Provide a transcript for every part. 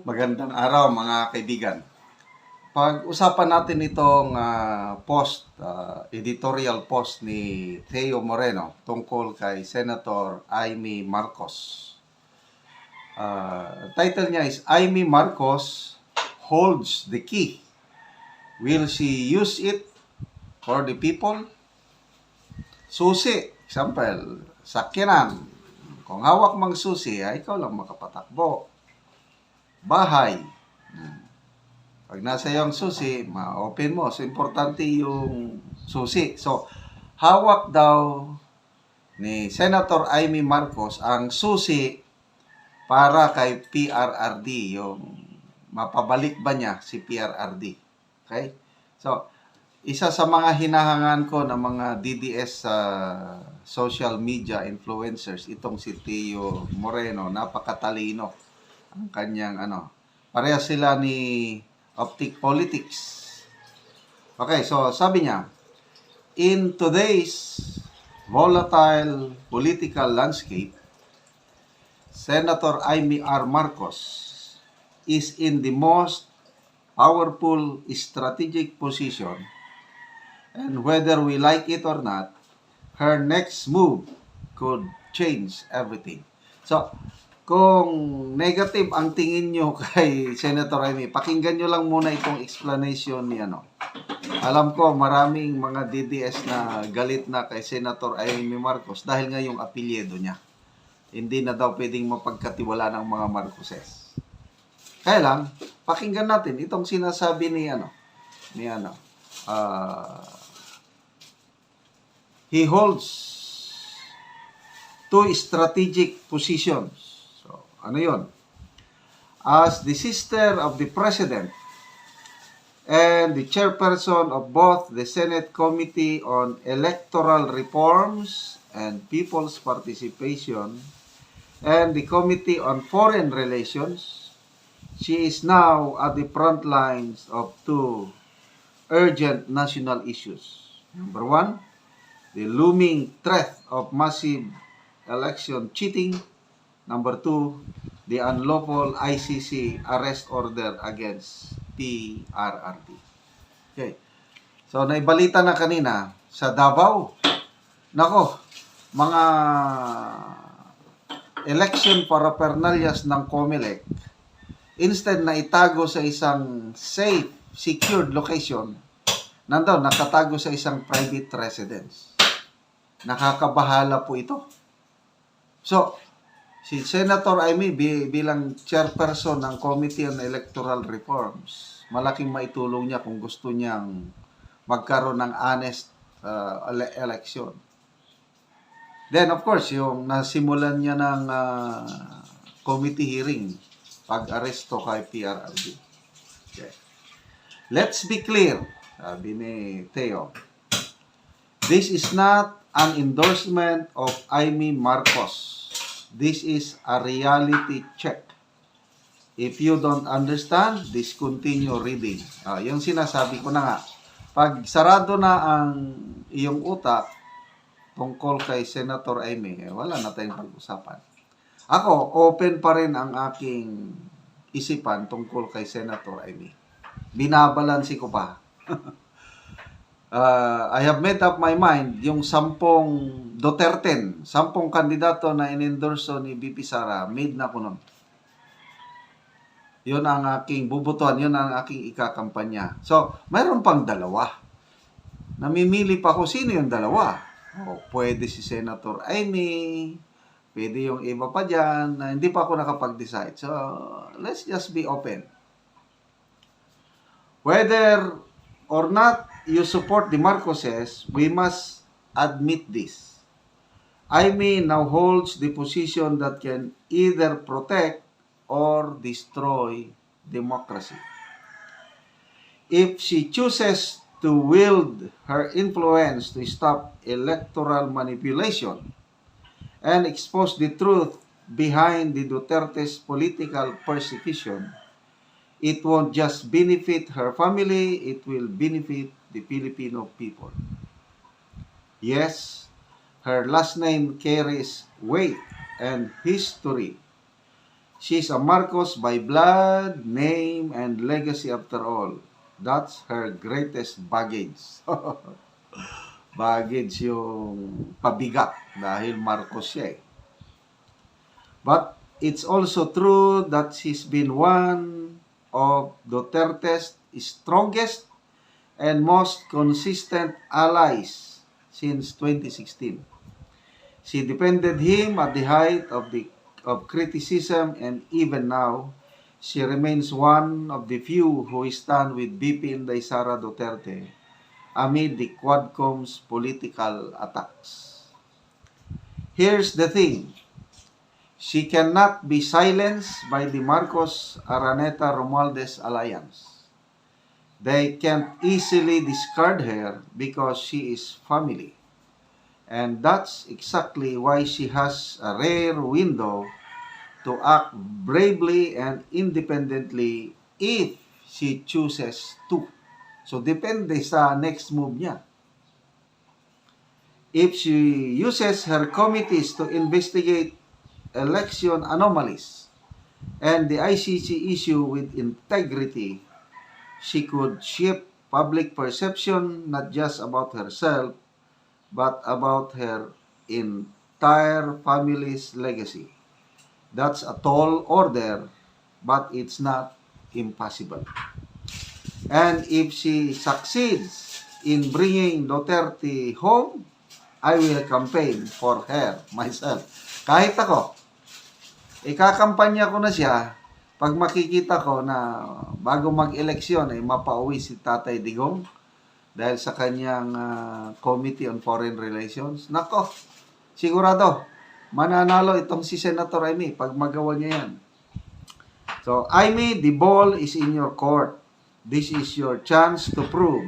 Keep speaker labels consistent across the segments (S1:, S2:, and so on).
S1: Magandang araw mga kaibigan. Pag-usapan natin itong editorial post ni Theo Moreno tungkol kay Senator Amy Marcos. Title niya is Amy Marcos holds the key. Will she use it for the people? Susi, example, sakyanan. Kung hawak mang susi, ay ikaw lang makapatakbo. Bahay. Pag nasa yung susi, ma-open mo. So, importante yung susi. So, hawak daw ni Senator Amy Marcos ang susi para kay PRRD. Yung mapabalik ba niya si PRRD. Okay? So, isa sa mga hinahangan ko ng mga DDS social media influencers, itong si Theo Moreno, napakatalino ang kanyang pareha sila ni Optic Politics. Okay, so sabi niya, in today's volatile political landscape, Senator Amy R. Marcos is in the most powerful strategic position, and whether we like it or not, her next move could change everything. So, kung negative ang tingin nyo kay Senator Amy, pakinggan nyo lang muna itong explanation ni Alam ko maraming mga DDS na galit na kay Senator Amy Marcos dahil nga yung apelyido niya. Hindi na daw pwedeng mapagkatiwala ng mga Marcoses. Kaya lang, pakinggan natin itong sinasabi ni he holds two strategic positions. Ano yun? As the sister of the President and the chairperson of both the Senate Committee on Electoral Reforms and People's Participation and the Committee on Foreign Relations, she is now at the front lines of two urgent national issues. Number one, the looming threat of massive election cheating. Number two, the unlawful ICC arrest order against PRRD. Okay. So, naibalita na kanina sa Davao. Nako, mga election paraphernalias ng COMELEC, instead na itago sa isang safe, secured location, nandoon, nakatago sa isang private residence. Nakakabahala po ito. So, si Senator Amy bilang chairperson ng Committee on Electoral Reforms, malaking maitulong niya kung gusto niyang magkaroon ng honest election. Then, of course, yung nasimulan niya ng committee hearing, pag-aresto kay PRRD. Okay. Let's be clear, sabi ni Theo. This is not an endorsement of Amy Marcos. This is a reality check. If you don't understand, discontinue reading. Yung sinasabi ko na nga. Pag sarado na ang iyong utak tungkol kay Senator Amy, wala na tayong pag-usapan. Ako, open pa rin ang aking isipan tungkol kay Senator Amy. Binabalansi ko pa. I have made up my mind, yung 10 Duterte, 10 kandidato na in-endorso ni BP Sara, made na ko nun. Yun ang aking bubutuan, yun ang aking ikakampanya. So, mayroon pang dalawa. Namimili pa ko sino yung dalawa. Pwede si Senator Amy, pwede yung iba pa dyan, na hindi pa ako nakapag-decide. So, let's just be open. Whether or not you support the Marcoses, we must admit this. Amy now holds the position that can either protect or destroy democracy. If she chooses to wield her influence to stop electoral manipulation and expose the truth behind the Duterte's political persecution, it won't just benefit her family, it will benefit the Filipino people. Yes, her last name carries weight and history. She's a Marcos by blood, name, and legacy after all. That's her greatest baggage. Baggage yung pabigat dahil Marcos siya eh. But it's also true that she's been one of Duterte's strongest and most consistent allies since 2016. She defended him at the height of criticism, and even now, she remains one of the few who stand with BP Inday Sara Duterte amid the Quadcom's political attacks. Here's the thing. She cannot be silenced by the Marcos-Araneta-Romualdez alliance. They can't easily discard her because she is family. And that's exactly why she has a rare window to act bravely and independently if she chooses to. So, depende sa next move niya. If she uses her committees to investigate election anomalies and the ICC issue with integrity, she could shape public perception not just about herself, but about her entire family's legacy. That's a tall order, but it's not impossible. And if she succeeds in bringing Duterte home, I will campaign for her myself. Kahit ako, ikakampanya ko na siya pag makikita ko na bago mag-eleksyon ay mapauwi si Tatay Digong dahil sa kanyang Committee on Foreign Relations. Nako, sigurado, mananalo itong si Senator Amy pag magawa niya yan. So, Amy, the ball is in your court. This is your chance to prove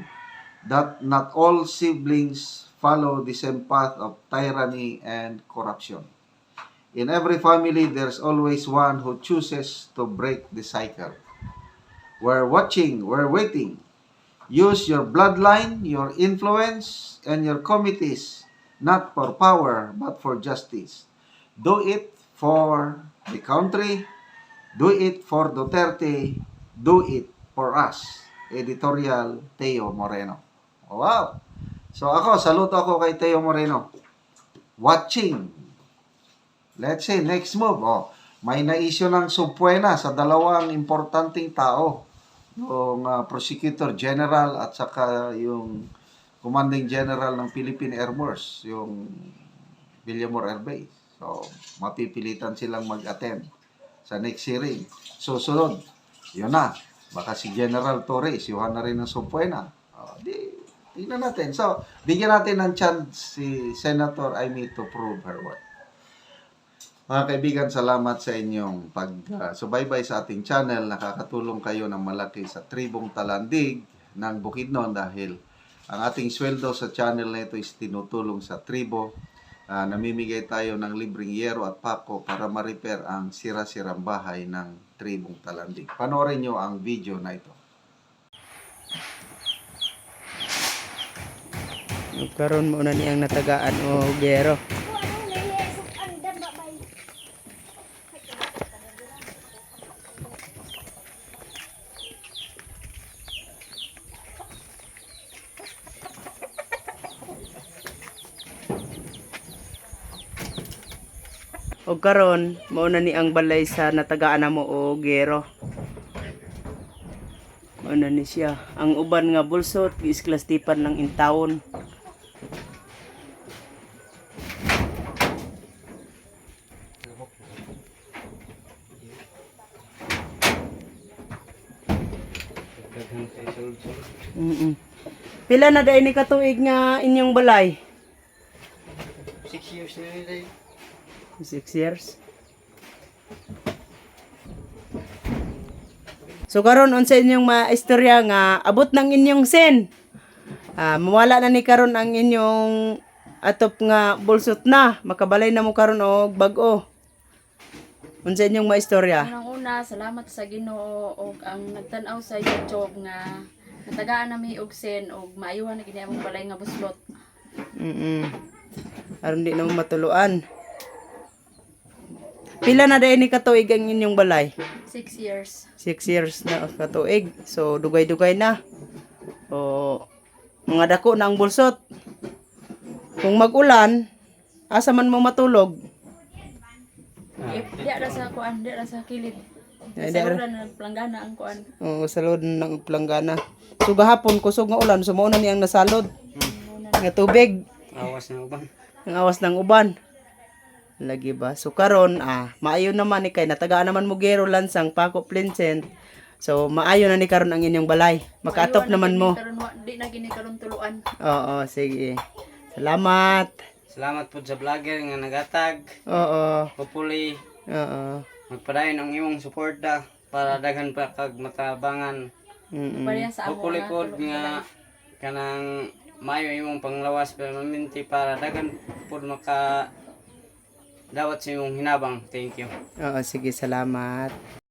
S1: that not all siblings follow the same path of tyranny and corruption. In every family, there's always one who chooses to break the cycle. We're watching, we're waiting. Use your bloodline, your influence, and your committees, not for power, but for justice. Do it for the country. Do it for Duterte. Do it for us. Editorial, Teo Moreno. Wow! So ako, saludo ako kay Teo Moreno. Watching. Let's say, next move. Oh, may na-issue ng subpoena sa dalawang importanteng tao. Yung Prosecutor General at saka yung Commanding General ng Philippine Air Force, yung Villamor Air Base. So, mapipilitan silang mag-attend sa next hearing. Susunod, yun na. Baka si General Torres, yuhan na rin ng subpoena. Tingnan natin. So, bigyan natin ng chance si Senator Amy to prove her worth. Mga kaibigan, salamat sa inyong pag-subaybay sa ating channel. Nakakatulong kayo ng malaki sa Tribong Talandig ng Bukidnon dahil ang ating sweldo sa channel na ito is tinutulong sa tribo. Namimigay tayo ng libreng yero at pako para ma-repair ang sira-sirang bahay ng Tribong Talandig. Panoorin nyo ang video na ito.
S2: Karon mo na niyang natagaan o gero. O karon mo na ni ang balay sa natagaan na mo o gero. Ano ni siya? Ang uban nga bulsot giisklastipan ng intawon. Pila na dai ni katuig nga inyong balay?
S3: 6 years na rin tayo.
S2: 6 years. So karon unsa inyong maistorya nga abot ng inyong sen. Mawala na ni karon ang inyong atop nga bulsot na, makabalay na mo karon og bag-o. Unsa inyong maistorya?
S4: Unang-una, salamat sa Ginoo og ang nagtan-aw sa YouTube nga natagaan nami og sen og maayuhan na gini among balay nga buslot.
S2: Aron di na mo matuluan. Pila na din ni katuig ang inyong balay?
S4: 6 years.
S2: 6 years na katuig. So, dugay-dugay na. O, mga dako na ang bulsot. Kung mag-ulan, asa man mo matulog?
S4: Di ra sa kuan, di ra sa kilid.
S2: Di
S4: Sa
S2: ra.
S4: ulan na planggana ang kuan.
S2: O, salod ng planggana. So, gahapon, kusog nga ulan. So, mauna niyang nasalod. Nga tubig.
S3: Awas na uban.
S2: Ang awas ng uban. Lagi ba? So, karon maayo naman ni kay. Natagaan naman mo gero lansang, Paco Plincent. So, maayo na ni karon ang inyong balay. Makaatop naman mo.
S4: Di na gini karon tuluan.
S2: Oo, sige. Salamat.
S3: Salamat po sa vlogger nga nagatag.
S2: Oo.
S3: Hopefully,
S2: Oo.
S3: magpadayon ang imong suporta para daghan pa kag matabangan.
S2: Mm-mm.
S4: Pareha sa amo
S3: Hopefully
S4: nga
S3: po
S4: tulong
S3: nga kanang mayo imong panglawas permanente para daghan po maka dawat sa imong hinabang. Thank you.
S2: Oo, sige. Salamat.